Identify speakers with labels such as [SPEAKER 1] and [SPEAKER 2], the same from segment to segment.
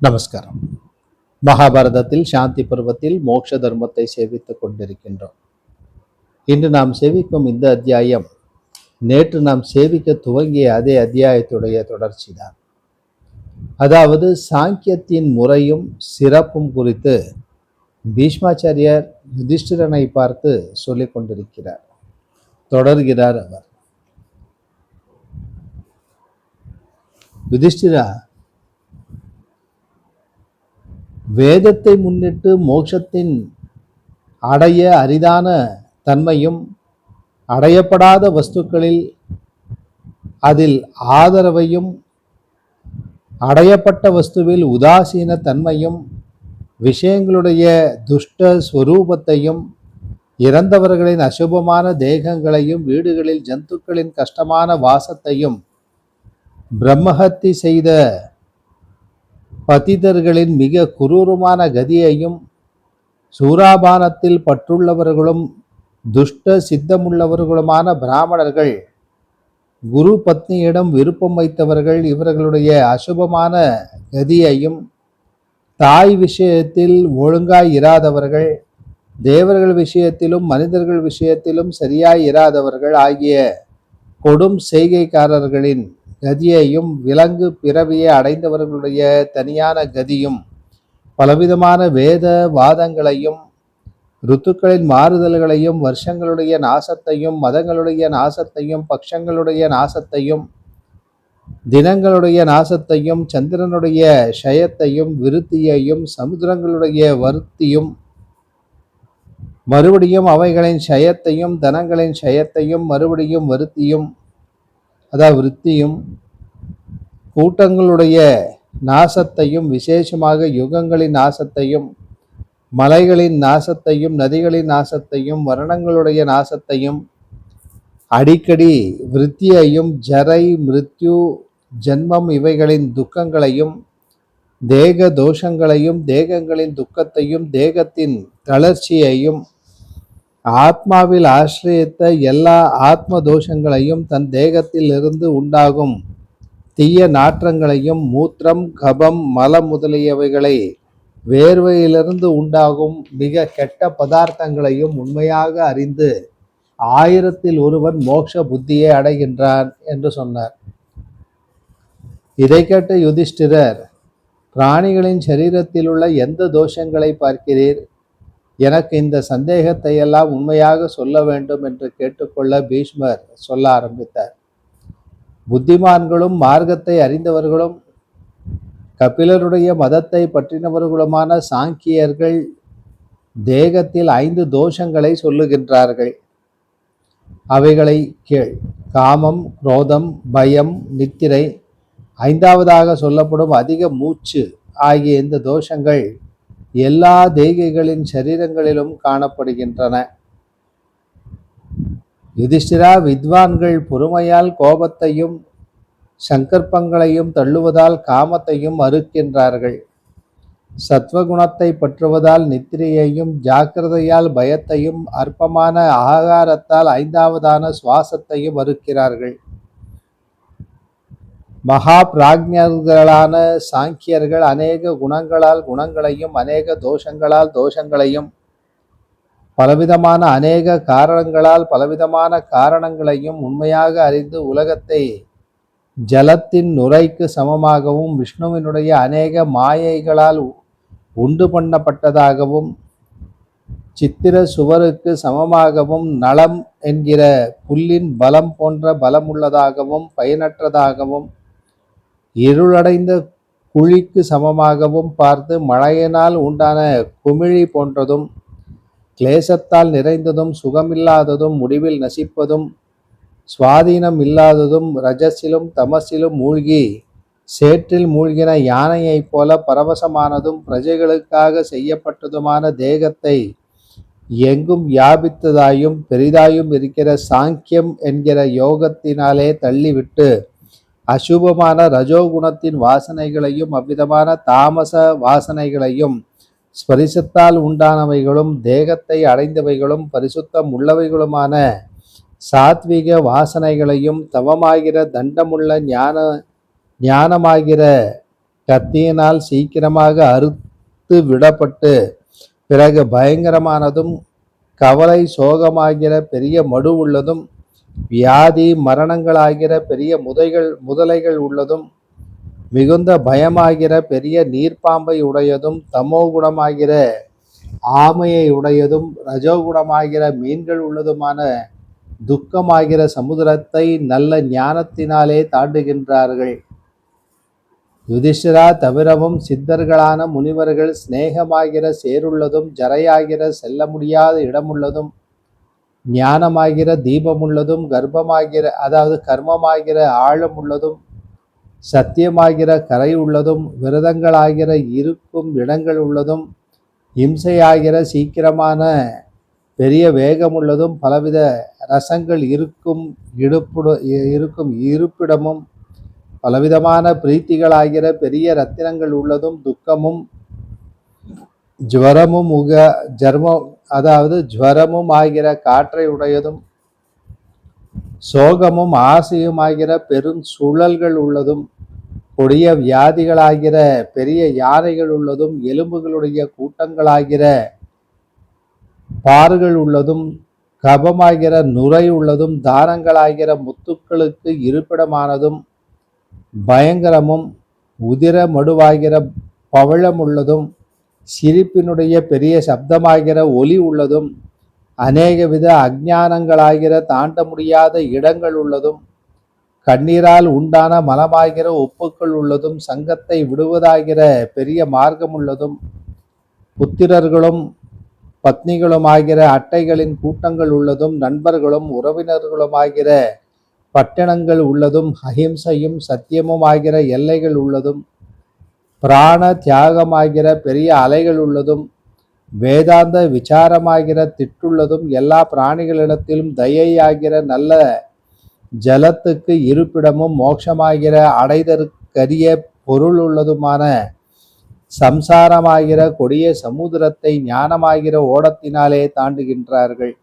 [SPEAKER 1] நமஸ்காரம். மகாபாரதத்தில் சாந்தி பருவத்தில் மோட்ச தர்மத்தை சேவித்துக் கொண்டிருக்கின்றோம். இன்று நாம் சேவிக்கும் இந்த அத்தியாயம் நேற்று நாம் சேவிக்க துவங்கிய அதே அத்தியாயத்துடைய தொடர்ச்சி தான். அதாவது சாங்கியத்தின் முறையும் சிறப்பும் குறித்து பீஷ்மாச்சாரியார் யுதிஷ்டிரனை பார்த்து சொல்லிக் கொண்டிருக்கிறார். தொடர்கிறார் அவர். யுதிஷ்டிரா, வேதத்தை முன்னிட்டு மோட்சத்தின் அடைய அரிதான தன்மையும் அடையப்படாத வஸ்துக்களில் அதில் ஆதரவையும் அடையப்பட்ட வஸ்துவில் உதாசீன தன்மையும் விஷயங்களுடைய துஷ்ட ஸ்வரூபத்தையும் இறந்தவர்களின் அசுபமான தேகங்களையும் வீடுகளில் ஜந்துக்களின் கஷ்டமான வாசத்தையும் பிரம்மஹத்தி செய்த பதிதர்களின் மிக குரூரமான கதியையும் சூராபானத்தில் பற்றுள்ளவர்களும் துஷ்ட சித்தமுள்ளவர்களுமான பிராமணர்கள் குரு பத்னியிடம் விருப்பம் வைத்தவர்கள் இவர்களுடைய அசுபமான கதியையும் தாய் விஷயத்தில் ஒழுங்காய் இராதவர்கள் தேவர்கள் விஷயத்திலும் மனிதர்கள் விஷயத்திலும் சரியாய் இராதவர்கள் ஆகிய கொடும் செய்கைக்காரர்களின் கதியையும் விலங்கு பிறவியை அடைந்தவர்களுடைய தனியான கதியும் பலவிதமான வேத வாதங்களையும் ருத்துக்களின் மாறுதல்களையும் வருஷங்களுடைய நாசத்தையும் மதங்களுடைய நாசத்தையும் பட்சங்களுடைய நாசத்தையும் தினங்களுடைய நாசத்தையும் சந்திரனுடைய ஷயத்தையும் விருத்தியையும் சமுத்திரங்களுடைய வருத்தியும் மறுபடியும் அவைகளின் ஷயத்தையும் தனங்களின் ஷயத்தையும் மறுபடியும் வருத்தியும் அதாவது விருத்தியும் கூட்டங்களுடைய நாசத்தையும் விசேஷமாக யுகங்களின் நாசத்தையும் மலைகளின் நாசத்தையும் நதிகளின் நாசத்தையும் வர்ணங்களுடைய நாசத்தையும் அடிக்கடி விருத்தியையும் ஜரை மிருத்யு ஜன்மம் இவைகளின் துக்கங்களையும் தேக தோஷங்களையும் தேகங்களின் துக்கத்தையும் தேகத்தின் தளர்ச்சியையும் ஆத்மாவில் ஆசிரியத்த எல்லா ஆத்ம தோஷங்களையும் தன் தேகத்தில் இருந்து உண்டாகும் தீய நாற்றங்களையும் மூத்திரம் கபம் மலம் முதலியவைகளை வேர்வையிலிருந்து உண்டாகும் மிக கெட்ட பதார்த்தங்களையும் உண்மையாக அறிந்து 1000ல் ஒருவன் மோட்ச புத்தியை அடைகின்றான் என்று சொன்னார். இதை கேட்ட யுதிஷ்டிரர், பிராணிகளின் சரீரத்தில் உள்ள எந்த தோஷங்களை பார்க்கிறீர்? எனக்கு இந்த சந்தேகத்தை எல்லாம் உண்மையாக சொல்ல வேண்டும் என்று கேட்டுக்கொள்ள பீஷ்மர் சொல்ல ஆரம்பித்தார். புத்திமான்களும் மார்க்கத்தை அறிந்தவர்களும் கபிலருடைய மதத்தை பற்றினவர்களுமான சாங்கியர்கள் தேகத்தில் 5 தோஷங்களை சொல்லுகின்றார்கள். அவைகளை கேள். காமம், குரோதம், பயம், நித்திரை, 5வதாக சொல்லப்படும் அதிக மூச்சு ஆகிய இந்த தோஷங்கள் எல்லா தேகிகளின் சரீரங்களிலும் காணப்படுகின்றன. யுதிஷ்டிரா, வித்வான்கள் பொறுமையால் கோபத்தையும் சங்கற்பங்களையும் தள்ளுவதால் காமத்தையும் அறுக்கின்றார்கள். சத்வகுணத்தை பற்றுவதால் நித்திரையையும் ஜாக்கிரதையால் பயத்தையும் அற்பமான ஆகாரத்தால் 5வதான சுவாசத்தையும் அறுக்கிறார்கள். மகா பிராஜ்ஞர்களான சாங்கியர்கள் அநேக குணங்களால் குணங்களையும் அநேக தோஷங்களால் தோஷங்களையும் பலவிதமான அநேக காரணங்களால் பலவிதமான காரணங்களையும் உண்மையாக அறிந்து உலகத்தை ஜலத்தின் நுரைக்கு சமமாகவும் விஷ்ணுவினுடைய அநேக மாயைகளால் உண்டு பண்ணப்பட்டதாகவும் சித்திர சுவருக்கு சமமாகவும் நலம் என்கிற புல்லின் பலம் போன்ற பலமுள்ளதாகவும் பயனற்றதாகவும் இருளடைந்த குழிக்கு சமமாகவும் பார்த்து மழையினால் உண்டான குமிழி போன்றதும் கிளேசத்தால் நிறைந்ததும் சுகமில்லாததும் முடிவில் நசிப்பதும் சுவாதீனம் இல்லாததும் ரஜசிலும் தமசிலும் மூழ்கி சேற்றில் மூழ்கின யானையைப் போல பரவசமானதும் பிரஜைகளுக்காக செய்யப்பட்டதுமான தேகத்தை எங்கும் வியாபித்ததாயும் பெரிதாயும் இருக்கிற சாங்கியம் என்கிற யோகத்தினாலே தள்ளிவிட்டு அசுபமான ரஜோகுணத்தின் வாசனைகளையும் அவ்விதமான தாமச வாசனைகளையும் ஸ்பரிசத்தால் உண்டானவைகளும் தேகத்தை அடைந்தவைகளும் பரிசுத்தம் உள்ளவைகளுமான சாத்விக வாசனைகளையும் தவமாகிற தண்டமுள்ள ஞானமாகிற கத்தியினால் சீக்கிரமாக அறுத்து விடப்பட்டு பிறகு பயங்கரமானதும் கவலை சோகமாகிற பெரிய மடு உள்ளதும் வியாதி மரணங்களாகிற பெரிய முதலைகள் உள்ளதும் மிகுந்த பயமாகிற பெரிய நீர்ப்பாம்பை உடையதும் தமோகுணமாகிற ஆமையை உடையதும் ரஜோகுணமாகிற மீன்கள் உள்ளதுமான துக்கமாகிற சமுதிரத்தை நல்ல ஞானத்தினாலே தாண்டுகின்றார்கள். யுதிஷ்டிரா, தவிரவும் சித்தர்களான முனிவர்கள் சிநேகமாகிற சேருள்ளதும் ஜரையாகிற செல்ல முடியாத இடமுள்ளதும் ஞானமாகிற தீபமுள்ளதும் கர்மமாகிற ஆழம் உள்ளதும் சத்தியமாகிற கரை உள்ளதும் விரதங்களாகிற இருக்கும் இடங்கள் உள்ளதும் இம்சையாகிற சீக்கிரமான பெரிய வேகமுள்ளதும் பலவித ரசங்கள் இருக்கும் இருப்பிடமும் பலவிதமான பிரீத்திகளாகிற பெரிய ரத்தினங்கள் உள்ளதும் துக்கமும் ஜுவரமும் ஆகிற காற்றை உடையதும் சோகமும் ஆசையும் ஆகிற பெரும் சுழல்கள் உள்ளதும் கொடிய வியாதிகளாகிற பெரிய யானைகள் உள்ளதும் எலும்புகளுடைய கூட்டங்களாகிற பாறுகள் உள்ளதும் கபமாகிற நுரை உள்ளதும் தானங்களாகிற முத்துக்களுக்கு இருப்பிடமானதும் பயங்கரமும் உதிர மடுவாகிற பவழம் உள்ளதும் சிரிப்பினுடைய பெரிய சப்தமாகிற ஒலி உள்ளதும் அநேக வித அஞ்ஞானங்களாகிற தாண்ட முடியாத இடங்கள் உள்ளதும் கண்ணீரால் உண்டான மலமாகிற ஒப்புக்கள் உள்ளதும் சங்கத்தை விடுவதாகிற பெரிய மார்க்கம் உள்ளதும் புத்திரர்களும் பத்னிகளுமாகிற அட்டைகளின் கூட்டங்கள் உள்ளதும் நண்பர்களும் உறவினர்களுமாகிற பட்டணங்கள் உள்ளதும் அஹிம்சையும் சத்தியமும் ஆகிற எல்லைகள் உள்ளதும் பிராண தியாகமாகிற பெரிய அலைகள் உள்ளதும் வேதாந்த விசாரமாகிற திட்டுள்ளதும் எல்லா பிராணிகளிடத்திலும் தயையாகிற நல்ல ஜலத்துக்கு இருப்பிடமும் மோட்சமாகிற அடைதற்கரிய பொருள் உள்ளதுமான சம்சாரமாகிற கொடிய சமுதிரத்தை ஞானமாகிற ஓடத்தினாலே தாண்டுகின்றார்கள்.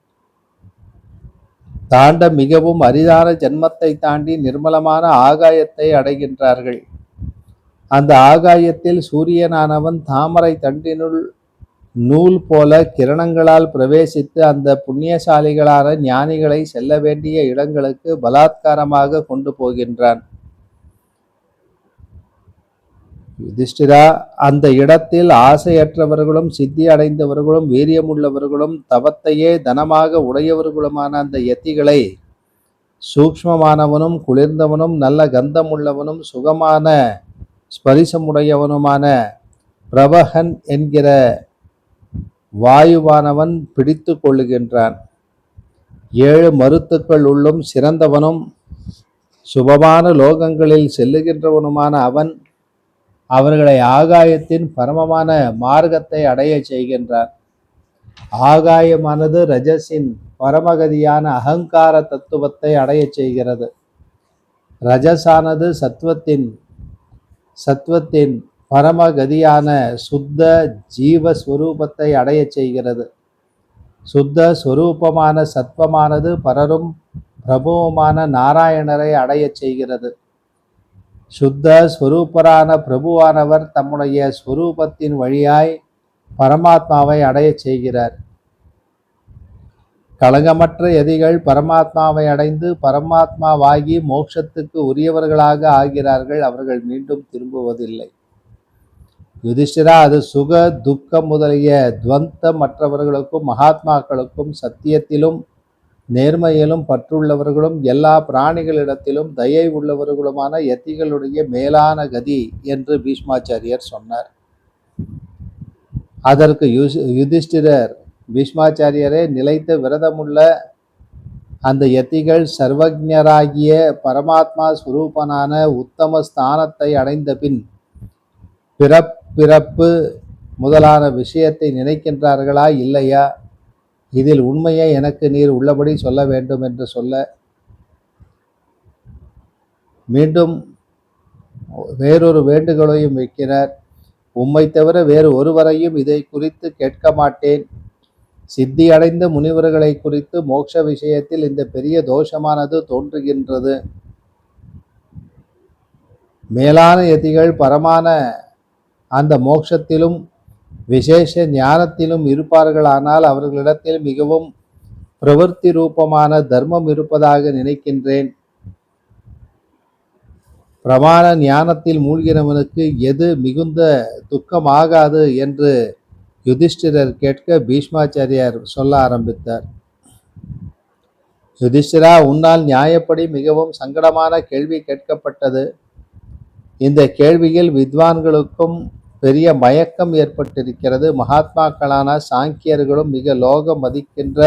[SPEAKER 1] தாண்ட மிகவும் அரிதான ஜென்மத்தை தாண்டி நிர்மலமான ஆகாயத்தை அடைகின்றார்கள். அந்த ஆகாயத்தில் சூரியனானவன் தாமரை தண்டினுள் நூல் போல கிரணங்களால் பிரவேசித்து அந்த புண்ணியசாலிகளான ஞானிகளை செல்ல வேண்டிய இடங்களுக்கு பலாத்காரமாக கொண்டு போகின்றான். யுதிஷ்டிரா, அந்த இடத்தில் ஆசையற்றவர்களும் சித்தி அடைந்தவர்களும் வீரியமுள்ளவர்களும் தவத்தையே தனமாக உடையவர்களுமான அந்த யத்திகளை சூக்ஷ்மமானவனும் குளிர்ந்தவனும் நல்ல கந்தம் உள்ளவனும் சுகமான ஸ்பரிசமுடையவனுமான பிரபகன் என்கிற வாயுவானவன் பிடித்து கொள்ளுகின்றான். 7 மருத்துக்கள் உள்ளும் சிறந்தவனும் சுபமான லோகங்களில் செல்லுகின்றவனுமான அவன் அவர்களை ஆகாயத்தின் பரமமான மார்க்கத்தை அடைய செய்கின்றான். ஆகாயமானது ரஜஸின் பரமகதியான அகங்கார தத்துவத்தை அடைய செய்கிறது. ரஜஸானது சத்வத்தின் பரமகதியான சுத்த ஜீவஸ்வரூபத்தை அடைய செய்கிறது. சுத்த ஸ்வரூபமான சத்வமானது பரரும் பிரபுவுமான நாராயணரை அடைய செய்கிறது. சுத்த ஸ்வரூபரான பிரபுவானவர் தம்முடைய ஸ்வரூபத்தின் வழியாய் பரமாத்மாவை அடைய செய்கிறார். களங்கமற்ற யதிகள் பரமாத்மாவை அடைந்து பரமாத்மாவாகி மோட்சத்துக்கு உரியவர்களாக ஆகிறார்கள். அவர்கள் மீண்டும் திரும்புவதில்லை. யுதிஷ்டிரா, அது சுக துக்கம் முதலிய துவந்த மற்றவர்களுக்கும் மகாத்மாக்களுக்கும் சத்தியத்திலும் நேர்மையிலும் பற்றுள்ளவர்களும் எல்லா பிராணிகளிடத்திலும் தயை உள்ளவர்களுமான யத்திகளுடைய மேலான கதி என்று பீஷ்மாச்சாரியர் சொன்னார். அதற்கு யுதிஷ்டிரர், பீஷ்மாச்சாரியரே, நிலைத்த விரதமுள்ள அந்த யத்திகள் சர்வஜராகிய பரமாத்மா ஸ்வரூபனான உத்தம ஸ்தானத்தை அடைந்த பின் பிறப்பு முதலான விஷயத்தை நினைக்கின்றார்களா இல்லையா? இதில் உண்மையை எனக்கு நீர் உள்ளபடி சொல்ல வேண்டும் என்று சொல்ல, மீண்டும் வேறொரு வேண்டுகோளையும் வைக்கிறார். உம்மை தவிர வேறு ஒருவரையும் இதை குறித்து கேட்க மாட்டேன். சித்தி அடைந்த முனிவர்களை குறித்து மோட்ச விஷயத்தில் இந்த பெரிய தோஷமானது தோன்றுகின்றது. மேலான யதிகள் பரமான அந்த மோட்சத்திலும் விசேஷ ஞானத்திலும் இருப்பார்களானால் அவர்களிடத்தில் மிகவும் பிரவர்த்தி ரூபமான தர்மம் இருப்பதாக நினைக்கின்றேன். பிரமாண ஞானத்தில் மூழ்கினவனுக்கு எது மிகுந்த துக்கமாகாது என்று யுதிஷ்டிரர் கேட்க பீஷ்மாச்சாரியார் சொல்ல ஆரம்பித்தார். யுதிஷ்டிரா, உன்னால் நியாயப்படி மிகவும் சங்கடமான கேள்வி கேட்கப்பட்டது. இந்த கேள்வியில் வித்வான்களுக்கும் பெரிய மயக்கம் ஏற்பட்டிருக்கிறது. மகாத்மாக்களான சாங்கியர்களும் மிக லோகம் மதிக்கின்ற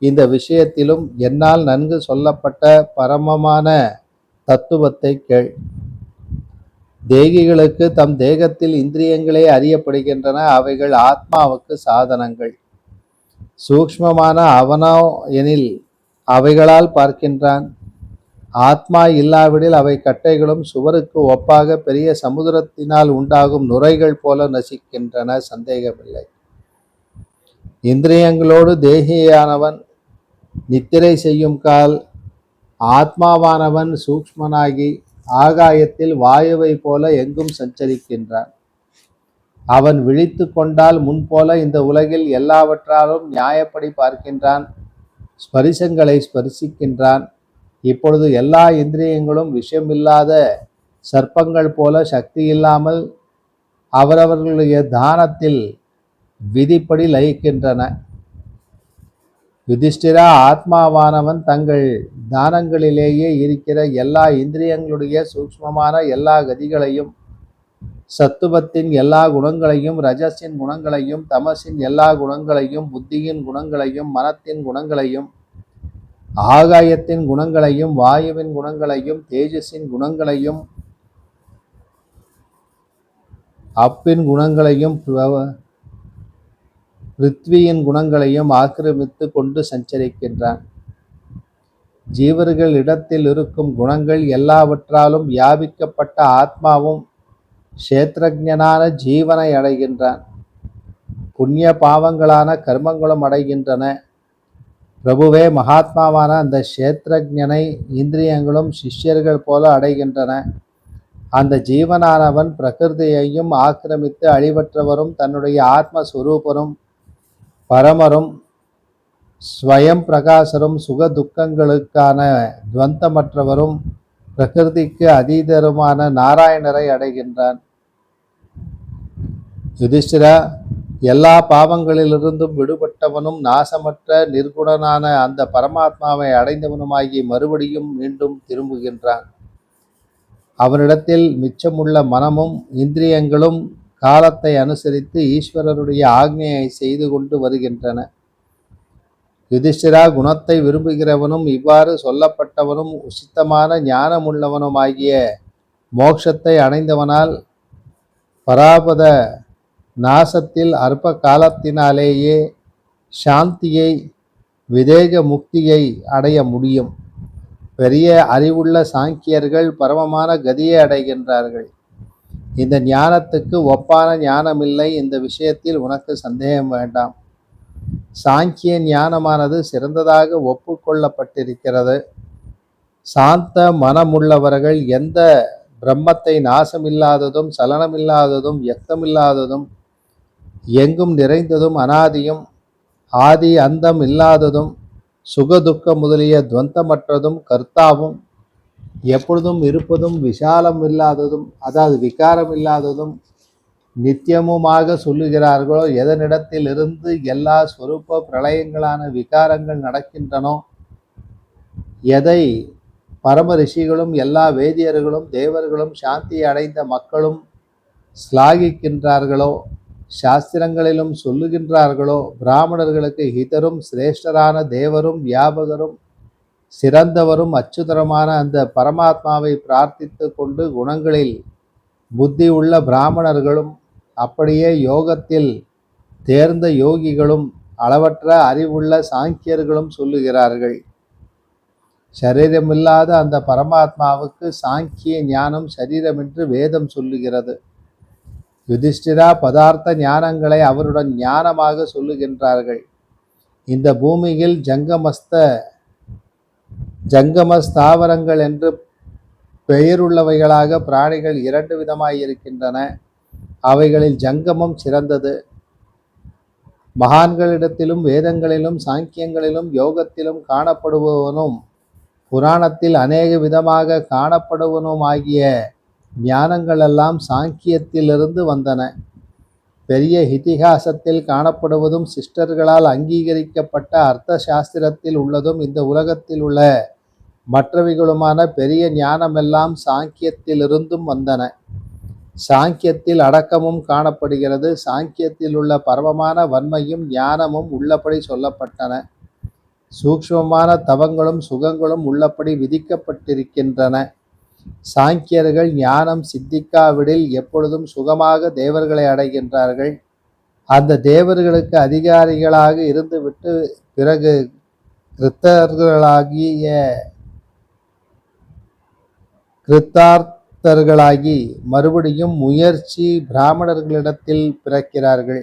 [SPEAKER 1] இந்த விஷயத்திலும் என்னால் நன்கு சொல்லப்பட்ட பரமமான தத்துவத்தை கேள். தேகிகளுக்கு தம் தேகத்தில் இந்திரியங்களே அறியப்படுகின்றன. அவைகள் ஆத்மாவுக்கு சாதனங்கள். சூக்ஷ்மமான அவனோ எனில் அவைகளால் பார்க்கின்றான். ஆத்மா இல்லாவிடில் அவை கட்டைகளும் சுவருக்கு ஒப்பாக பெரிய சமுதிரத்தினால் உண்டாகும் நுரைகள் போல நசிக்கின்றன. சந்தேகமில்லை. இந்திரியங்களோடு தேகியானவன் நித்திரை செய்யும் கால் ஆத்மாவானவன் சூக்ஷ்மனாகி ஆகாயத்தில் வாயுவை போல எங்கும் சஞ்சரிக்கின்றான். அவன் விழித்து கொண்டால் முன்போல இந்த உலகில் எல்லாவற்றாலும் நியாயப்படி பார்க்கின்றான். ஸ்பரிசங்களை ஸ்பரிசிக்கின்றான். இப்பொழுது எல்லா இந்திரியங்களும் விஷயமில்லாத சர்ப்பங்கள் போல சக்தி இல்லாமல் அவரவர்களுடைய தானத்தில் விதிப்படி லயிக்கின்றன. யுதிஷ்டிரா, ஆத்மாவானவன் தங்கள் தானங்களிலேயே இருக்கிற எல்லா இந்திரியங்களுடைய சூக்ஷ்மமான எல்லா கதிகளையும், சத்துவத்தின் எல்லா குணங்களையும், ரஜசின் குணங்களையும், தமசின் எல்லா குணங்களையும், புத்தியின் குணங்களையும், மனத்தின் குணங்களையும், ஆகாயத்தின் குணங்களையும், வாயுவின் குணங்களையும், தேஜஸின் குணங்களையும், அப்பின் குணங்களையும், பிருத்வியின் குணங்களையும் ஆக்கிரமித்து கொண்டு சஞ்சரிக்கின்றான். ஜீவர்கள் இடத்தில் இருக்கும் குணங்கள் எல்லாவற்றாலும் வியாபிக்கப்பட்ட ஆத்மாவும் க்ஷேத்ரஜனான ஜீவனை அடைகின்றான். புண்ணிய பாவங்களான கர்மங்களும் அடைகின்றன. பிரபுவே, மகாத்மாவான அந்த க்ஷேத்ரஜனை இந்திரியங்களும் சிஷ்யர்கள் போல அடைகின்றன. அந்த ஜீவனானவன் பிரகிருதியையும் ஆக்கிரமித்து அழிவற்றவரும் தன்னுடைய ஆத்மஸ்வரூபரும் பரமரும் ஸ்வயம் பிரகாசரும் சுக துக்கங்களுக்கான துவந்தமற்றவரும் பிரகிருதிக்கு அதீதருமான நாராயணரை அடைகின்றான். யுதிஷ்டிரா, எல்லா பாவங்களிலிருந்தும் விடுபட்டவனும் நாசமற்ற நிர்குணனான அந்த பரமாத்மாவை அடைந்தவனுமாகி மறுபடியும் மீண்டும் திரும்புகின்றான். அவனிடத்தில் மிச்சமுள்ள மனமும் இந்திரியங்களும் காலத்தை அனுசரித்து ஈஸ்வரருடைய ஆக்ஞையை செய்து கொண்டு வருகின்றன. யுதிஷ்டிரா, குணத்தை விரும்புகிறவனும் இவ்வாறு சொல்லப்பட்டவனும் உசித்தமான ஞானமுள்ளவனுமாகிய மோட்சத்தை அடைந்தவனால் பராபத நாசத்தில் அற்ப காலத்தினாலேயே சாந்தியை, விதேக முக்தியை அடைய முடியும். பெரிய அறிவுள்ள சாங்கியர்கள் பரமமான கதியை அடைகின்றார்கள். இந்த ஞானத்துக்கு ஒப்பான ஞானமில்லை. இந்த விஷயத்தில் உனக்கு சந்தேகம் வேண்டாம். சாங்கிய ஞானமானது சிறந்ததாக ஒப்புக்கொள்ளப்பட்டிருக்கிறது. சாந்த மனமுள்ளவர்கள் எந்த பிரம்மத்தை நாசமில்லாததும் சலனமில்லாததும் வியக்தமில்லாததும் எங்கும் நிறைந்ததும் அனாதியும் ஆதி அந்தம் இல்லாததும் சுகதுக்க முதலிய துவந்தமற்றதும் கர்த்தாவும் எப்பொழுதும் இருப்பதும் விசாலம் இல்லாததும், அதாவது விகாரம் இல்லாததும் நித்தியமுமாக சொல்லுகிறார்களோ, எதனிடத்தில் இருந்து எல்லா ஸ்வரூப பிரளயங்களான விகாரங்கள் நடக்கின்றனோ, எதை பரம ரிஷிகளும் எல்லா வேதியர்களும் தேவர்களும் சாந்தியை அடைந்த மக்களும் ஸ்லாகிக்கின்றார்களோ, சாஸ்திரங்களிலும் சொல்லுகின்றார்களோ, பிராமணர்களுக்கு ஹிதரும் சிரேஷ்டரான தேவரும் வியாபகரும் சிறந்தவரும் அச்சுதரமான அந்த பரமாத்மாவை பிரார்த்தித்து கொண்டு குணங்களில் புத்தி உள்ள பிராமணர்களும் அப்படியே யோகத்தில் தேர்ந்த யோகிகளும் அளவற்ற அறிவுள்ள சாங்கியர்களும் சொல்லுகிறார்கள். சரீரமில்லாத அந்த பரமாத்மாவுக்கு சாங்கிய ஞானம் சரீரமென்று வேதம் சொல்லுகிறது. யுதிஷ்டிரா, பதார்த்த ஞானங்களை அவருடன் ஞானமாக சொல்லுகின்றார்கள். இந்த பூமியில் ஜங்கமஸ்தாவரங்கள் என்று பெயருள்ளவைகளாக பிராணிகள் 2 விதமாயிருக்கின்றன. அவைகளில் ஜங்கமம் சிறந்தது. மகான்களிடத்திலும் வேதங்களிலும் சாங்கியங்களிலும் யோகத்திலும் காணப்படுபவனும் புராணத்தில் அநேக விதமாக காணப்படுவனுமாகிய ஞானங்களெல்லாம் சாங்கியத்திலிருந்து வந்தன. பெரிய இதிகாசத்தில் காணப்படுவதும் சிஷ்டர்களால் அங்கீகரிக்கப்பட்ட அர்த்த சாஸ்திரத்தில் உள்ளதும் இந்த உலகத்தில் உள்ள மற்றவைகளுமான பெரிய ஞானமெல்லாம் சாங்கியத்திலிருந்தும் வந்தன. சாங்கியத்தில் அடக்கமும் காணப்படுகிறது. சாங்கியத்தில் உள்ள பரமமான வன்மையும் ஞானமும் உள்ளபடி சொல்லப்பட்டன. சூக்ஷ்மமான தவங்களும் சுகங்களும் உள்ளபடி விதிக்கப்பட்டிருக்கின்றன. சாங்கியர்கள் ஞானம் சித்திக்காவிடில் எப்பொழுதும் சுகமாக தேவர்களை அடைகின்றார்கள். அந்த தேவர்களுக்கு அதிகாரிகளாக இருந்துவிட்டு பிறகு கிருத்தார்த்தர்களாகி மறுபடியும் முயற்சி பிராமணர்களிடத்தில் பிறக்கிறார்கள்.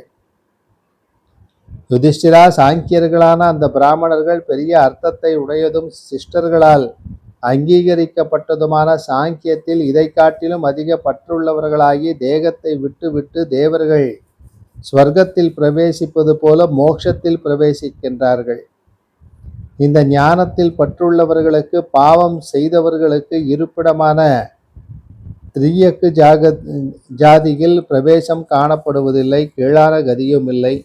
[SPEAKER 1] யுதிஷ்டிரா, சாங்கியர்களான அந்த பிராமணர்கள் பெரிய அர்த்தத்தை உடையதும் சிஷ்டர்களால் அங்கீகரிக்கப்பட்டதுமான சாங்கியத்தில் இதை காட்டிலும் அதிக பற்றுள்ளவர்களாகி தேகத்தை விட்டு விட்டு தேவர்கள் ஸ்வர்க்கத்தில் பிரவேசிப்பது போல மோட்சத்தில் பிரவேசிக்கின்றார்கள். இந்த ஞானத்தில் பற்றுள்ளவர்களுக்கு பாவம் செய்தவர்களுக்கு இருப்பிடமான திரியக்கு ஜாதியில் பிரவேசம் காணப்படுவதில்லை. கீழான கதியும் இல்லை.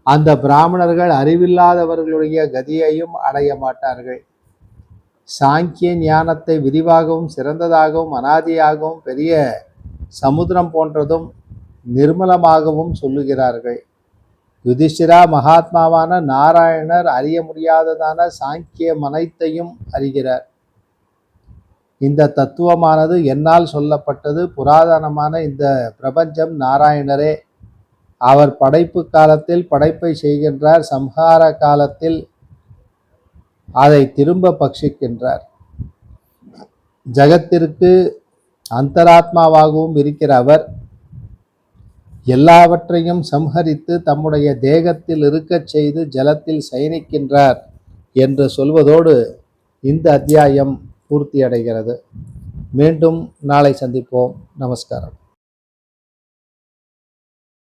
[SPEAKER 1] அந்த பிராமணர்கள் அறிவில்லாதவர்களுடைய கதியையும் அடைய மாட்டார்கள். சாங்கிய ஞானத்தை விரிவாகவும் சிறந்ததாகவும் அனாதியாகவும் பெரிய சமுத்திரம் போன்றதும் நிர்மலமாகவும் சொல்லுகிறார்கள். யுதிஷ்டிரா, மகாத்மாவான நாராயணர் அறிய முடியாததான சாங்கியம் அனைத்தையும் அறிகிறார். இந்த தத்துவமானது என்னால் சொல்லப்பட்டது. புராதனமான இந்த பிரபஞ்சம் நாராயணரே. அவர் படைப்பு காலத்தில் படைப்பை செய்கின்றார். சம்ஹார காலத்தில் அதை திரும்ப பட்சிக்கின்றார். ஜகத்திற்கு அந்தராத்மாவாகவும் இருக்கிற அவர் எல்லாவற்றையும் சம்ஹரித்து தம்முடைய தேகத்தில் இருக்கச் செய்து ஜலத்தில் சயனிக்கின்றார் என்று சொல்வதோடு இந்த அத்தியாயம் பூர்த்தி அடைகிறது. மீண்டும் நாளை சந்திப்போம். நமஸ்காரம்.